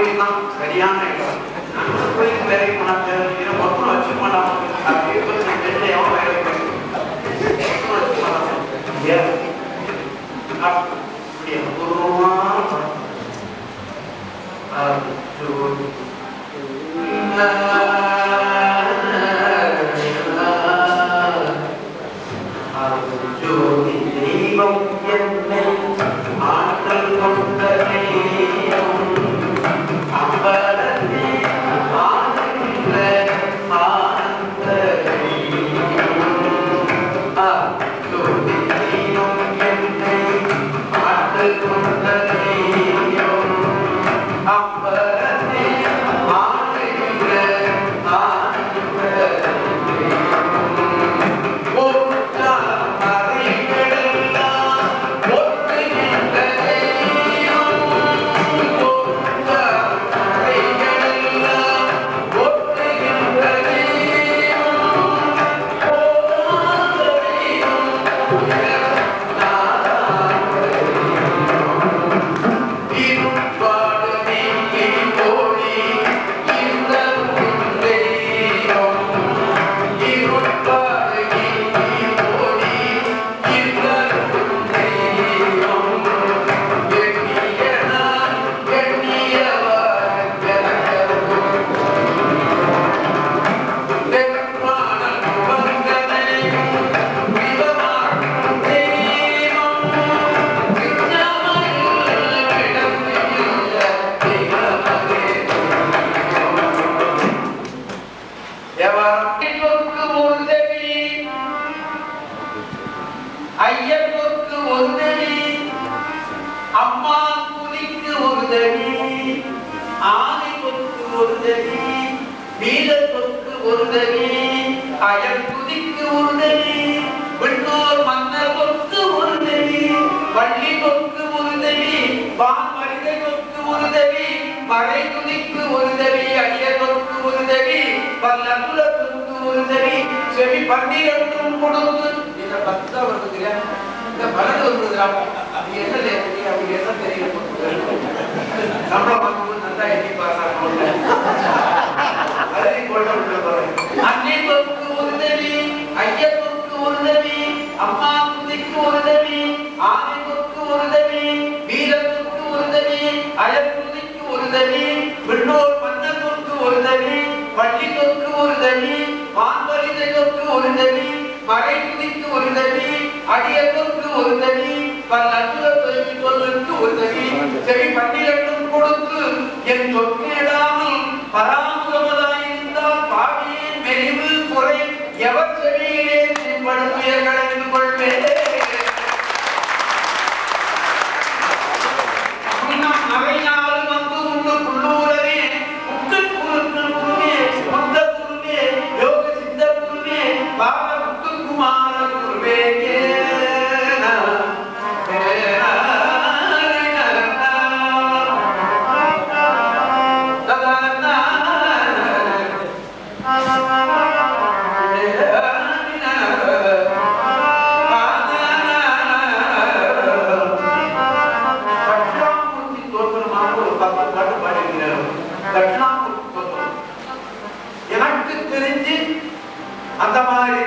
கோயில் தான் சரியான இடம். அந்த கோயில் வேலை போனாங்க மொத்தம் வச்சு போனாங்க. வெள்ளையோ வேலை அப்படி அபூர்வமா ஜோதி தெய்வம் என்னை ஆற்றல் கொண்ட தெய்வம் அம்பலமே ஆனந்த ஆனந்த ஜோதி தெய்வம் என்னை ஆற்றல் கொண்ட தெய்வம் அம்பலமே ஆனந்த ஆனந்த ஐயனுக்கு ஒருதடி அம்மா புலிக்கு ஒருதடி ஆனைக்கு ஒருதடி வீரத்துக்கு ஒருதடி அயல் புதிக்கு ஒருதடி விண்ணோர் மன்னருக்கு ஒருதடி வள்ளி கொக்கு ஒருதடி வான் மனித கொக்கு ஒருதடி மழை துதிக்கு ஒருதடி அடியதொற்கு ஒருதடி பல்லகுலத்துக்கு ஒருதடி செவி 12 கொடுத்து இந்த 10 வருதுல இந்த 12 வருதுல அது என்ன தெரியும் அப்படி என்ன தெரியும் நம்மள வந்து நல்லா எண்ணி பாஸ் ஆகணும் அதை போட்டு விட்டுறோம் அன்னைக்கு ஒருதடி ஐயனுக்கு ஒருதடி அம்மா புதிக்கு ஒருதடி ஆனைக்கு ஒருதடி வீரத்துக்கு ஒருதடி அயல் புதிக்கு ஒருதடி விண்ணோர் மன்னருக்கு ஒருதடி வள்ளி கொக்கு ஒருதடி வான்வலிதை கொக்கு ஒருதடி மழை துதிக்கு ஒருதடி அடியதொற்கு ஒருதடி பல்லகுலத்துக்கு ஒருதடி செவி 12 கொடுத்து என் சொற்கேடாமல் பராமுகமதாயிருந்தால் பாவியின் மெலிவு குறை எவர் செவியிலே சின்படும் உயர்களைந்து கொள்வேன் நகையாலும் வந்து உண்டு புள்ளூரவே முத்து குருத்து குருவே முத்த குருவே யோக சித்த குருவே பாவ முத்து குமார குருவே எனக்கு தெரிஞ்சு அந்த மாதிரி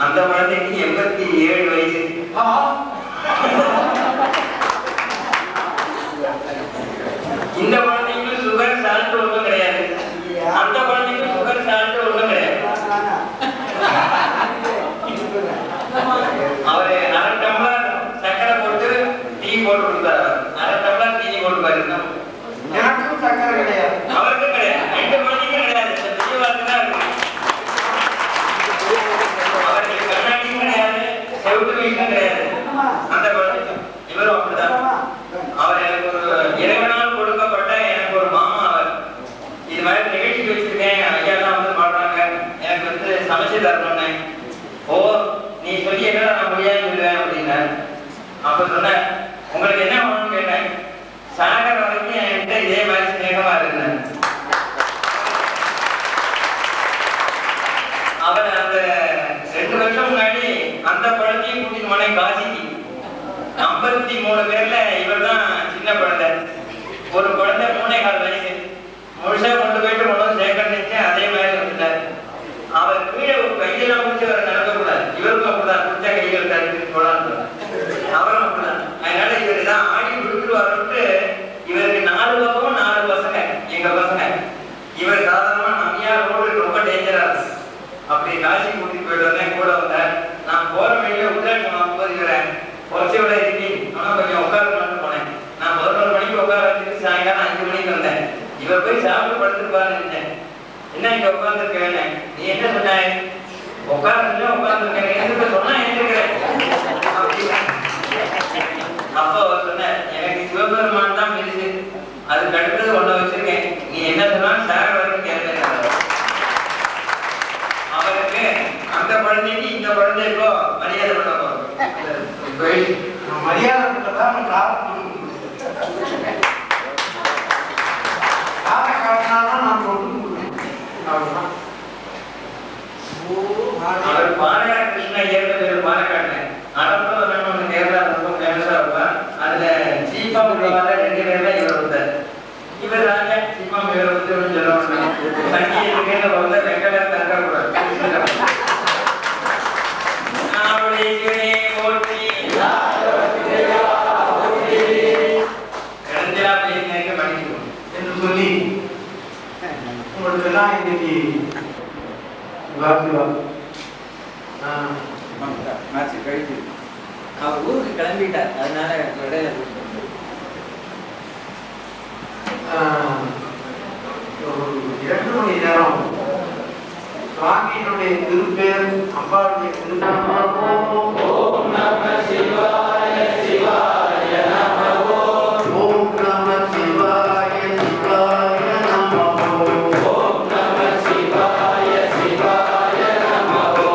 அந்த குழந்தைக்கு 87 வயசு. இந்த குழந்தைக்கு சுகர் சால்ட் ஒன்றும் கிடையாது, அந்த குழந்தைக்கு சுகர் சால்ட் ஒன்றும் கிடையாது. அவரு 1/2 டம்ளர் சக்கரை போட்டு டீ போட்டு கொடுத்தாரு, 1/2 டம்ளர் டீ போட்டுப்பாரு. எனக்கும் சக்கரை கிடையாது, அவருக்கும் கிடையாது, 2 குழந்தைக்கும் கிடையாது. பெரியவாருக்கு தான் இருக்கு. அவருக்கு கண்ணாடியும் கிடையாது, செவுட்டு வீட்டும் கிடையாது அந்த குழந்தைக்கு. இவரும் அப்படிதான். அவர் எனக்கு ஒரு இறைவனால் கொடுக்கப்பட்ட எனக்கு ஒரு மாமா. அவர் இது மாதிரி நிகழ்ச்சி வச்சிருக்கேன், ஐயா தான் வந்து பாடுறாங்க, எனக்கு வந்து சமைச்சு தரணும்னு. ஓ நீ சொல்லி என்னடா நான் முடியாது சொல்லுவேன் அப்படின்னா. அப்ப சொன்னேன், உங்களுக்கு என்ன வேணும்னு கேட்டேன். சாகர வரைக்கும் என்கிட்ட இதே மாதிரி ஸ்நேகமா இருந்தேன். அவர் அந்த 2 வருஷம் முன்னாடி அந்த குழந்தையும் கூட்டிட்டு போனேன் காசிக்கு. 53 பேர்ல இவர் தான் சின்ன குழந்தை. ஒரு குழந்தை 3.25 வயசு முழுசா கொண்டு போயிட்டு உணவு சேர்க்கணுச்சு. அதே மாதிரி வந்துட்டார். அவர் கீழே ஒரு கையெல்லாம் முடிச்சு அவரை நடக்கக்கூடாது. இவருக்கும் அப்படிதான், குடிச்ச கைகள் தடுத்து போலான்னு. அவரும் அப்படிதான். அதனால இவர் தான் ஆடி கொடுத்துருவாருன்ட்டு இவருக்கு 4 பக்கமும் 4 பசங்க, எங்க பசங்க. இவர் சாதாரணமா நம்பியா ரோடு ரொம்ப டேஞ்சரா இருக்கு. அப்படி காசி கூட்டிட்டு போயிட்டு வந்தேன், கூட வந்தேன். நான் போற வழியில உட்காந்து வாங்கும்போது இவரை குறைச்சோட இருக்கி ஆனா கொஞ்சம் உட்காரணும்னு போனேன். நான் 11 மணிக்கு உட்கார வச்சுட்டு சாயங்காலம் 5 மணிக்கு வந்தேன். இவர் போய் சாப்பிட்டு படுத்துருப்பாருன்னு நினைச்சேன். என்ன இங்க உட்காந்துருக்கேன், நீ என்ன சொன்ன? உட்கார்ந்து உட்கார்ந்துருக்கேன், எதுக்கு சொன்னா எழுந்திருக்கிறேன். அப்போ சொன்னேன், எனக்கு சிவபெருமான் தான் பெருசு, அதுக்கு அடுத்தது ஒண்ணு வச்சிருக்கேன், நீ என்ன சொன்னாலும் சார் வரைக்கும் கேட்க. அவருக்கு அந்த குழந்தைக்கு இந்த குழந்தைக்கோ மரியாதை பண்ண போறோம். மரியாதை பண்ணதான் அவர் பாலக்காடு கிருஷ்ண ஐயர் பாலக்காடு நடப்பு கேரளா ரொம்ப ஃபேமஸா இருப்பார். அதுல சீஃபா உள்ளவாத 2 பேர்ல இவர் வந்தார். இவர் ராஜா சீஃபா இவர் வந்து சொல்லுவாங்க, சங்கீத வந்து வெங்கட தங்கக்கூடாது. என்று சொல்லி உங்களுக்கு எல்லாம் இன்னைக்கு அவர் ஊருக்கு கிளம்பிட்டார், அதனால இடையில 2 மணி நேரம் சுவாமியினுடைய திருப்பேர், அம்பாளுடைய திருப்பேர். ஓம் நம சிவாய சிவாய நமோ, ஓம் நம சிவாய சிவாய நமோ, ஓம் நம சிவாய சிவாய நமோ,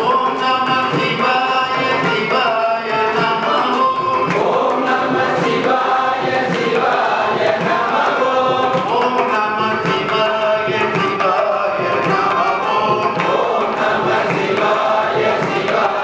ஓம் நம சிவாய சிவாய நமோ, ஓம் நம சிவாய சிவாய நமோ, ஓம் நம சிவாய சிவாய நமோ, ஓம் நம சிவாய சிவாய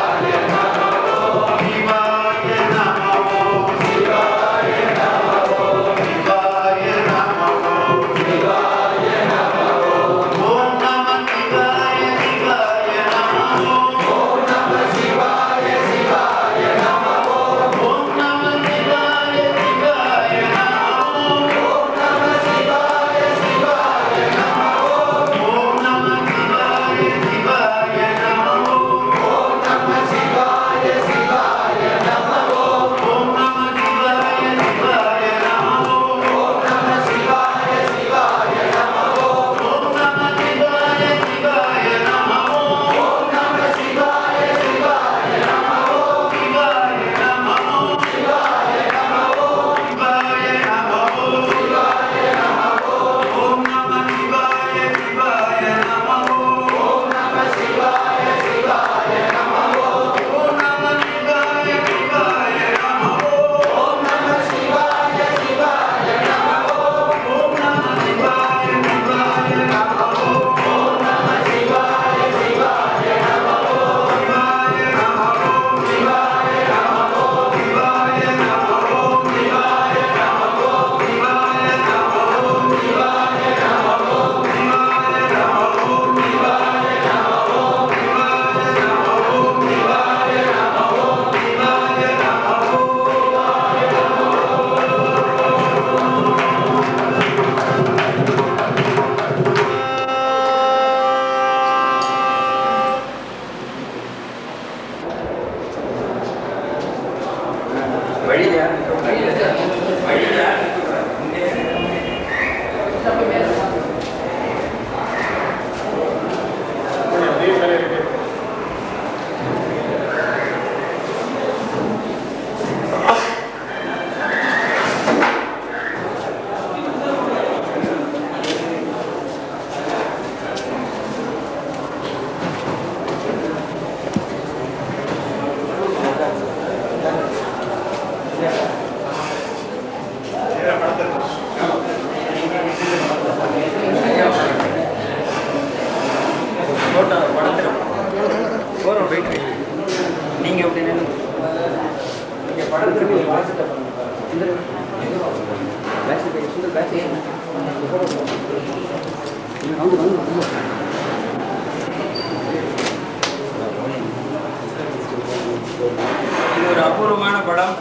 இது ஒரு அபூர்வமான படம்.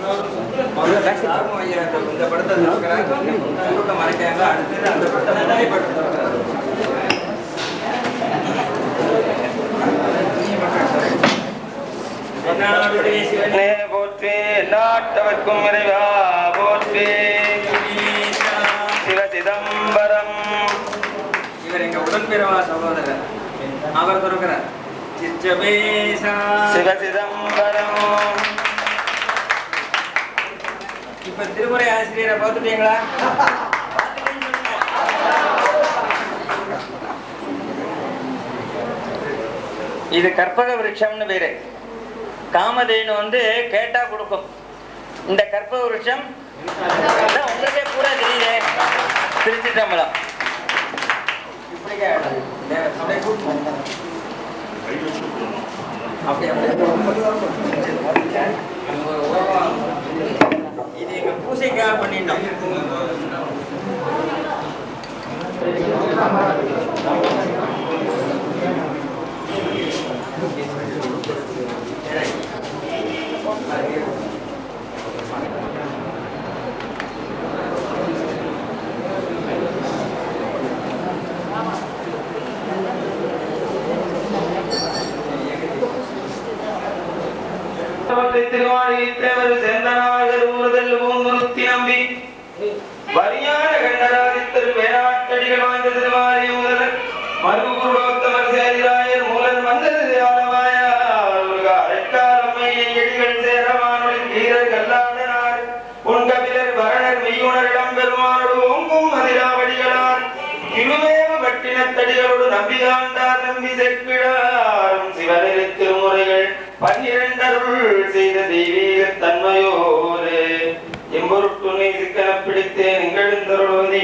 இந்த படத்தை மறைக்காங்க. அடுத்தது அந்த படத்தை போற்றி நாட்டவர்க்கும் இறைவா போற்றி. சிவ சிதம்பரம் இவர் எங்க உடன்பிறவா சகோதரர். அவர் தொடர்கிறார் சிவ சிதம்பரம். இப்ப திருமுறை ஆசிரியரை பார்த்துட்டீங்களா? இது கற்பக விருட்சம்னு பேரு. காமதேனு வந்து கேட்டா கொடுக்கும். இந்த கற்பக விருட்சம் உங்களுக்கே பூரா தெரியுதே. திருச்சிற்றம்பலம். இது எங்க பூசைக்காக பண்ணிட்டோம். வரியான கண்டராதித்தர் வேளாட்டடிகள் வாய்ந்த திருவாரி முதலர் மருகுருடோத்தமர் சேரிராயர் மூலர் மந்தது ஆலவாயாடிகள் சேரமானொழி வீரர் கல்லாடனார் உண்கபிலர் வரணர் மெய்யுணர் இளம்பெருமானோடு ஓங்கும் மதிராவடிகளார் இழுமேவ பட்டினத்தடிகளோடு நம்பிகாண்டார் நம்பி செக்கிழாரும் சிவனிரு திருமுறைகள் 12 அருள் செய்த தெய்வீக தன்மையோடு எம்பொருட்டுனை சிக்கன பிடித்தேன் எங்களெந்தருள்வதே.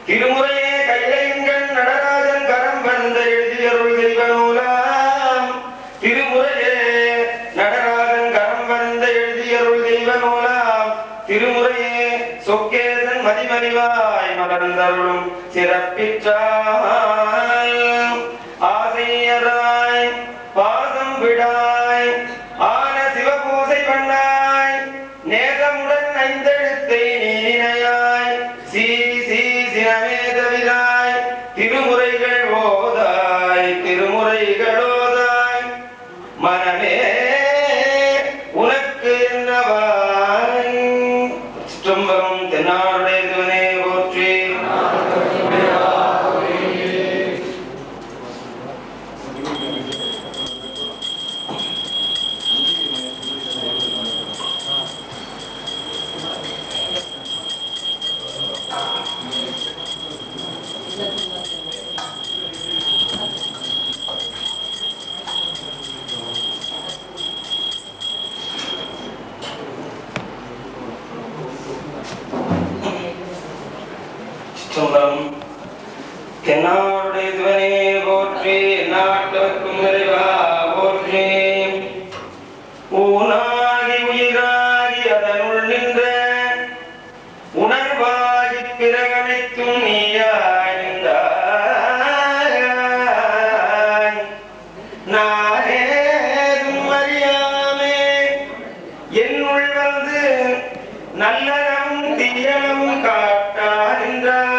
திருமுறையே கையிலைங்கள் நடராஜன் கர அறிவாய் மலர்ந்தருளும் சிறப்பிற்றாய் ஆசையராய் பாசம் விடாய் ஆன சிவபூசை பண்ணாய் நேசமுடன் ஐந்தெழுத்தை நீனையாய் சீ சீ சினமே தவிராய் திருமுறைகள் ஓதாய் திருமுறைகளோதாய் மனமே உனக்கு என்னவாய் சிற்றம்பலம் தென்னாடுடைய சிவனே போற்றி. சிற்றம்பலம் தென்னாடுடைய சிவனே போற்றி. நாட்டவர்க்கும் நிறைவா போற்றி. ஊனாகி உயிராகி அதனுள் நின்ற உணர்வாகி பிறகனைத்தும் நீயாய் நின்றாய். நானேதும் அறியாமே என்னுள் வந்து நல்லனமும் தீயனமும் காட்டா நின்றாய்.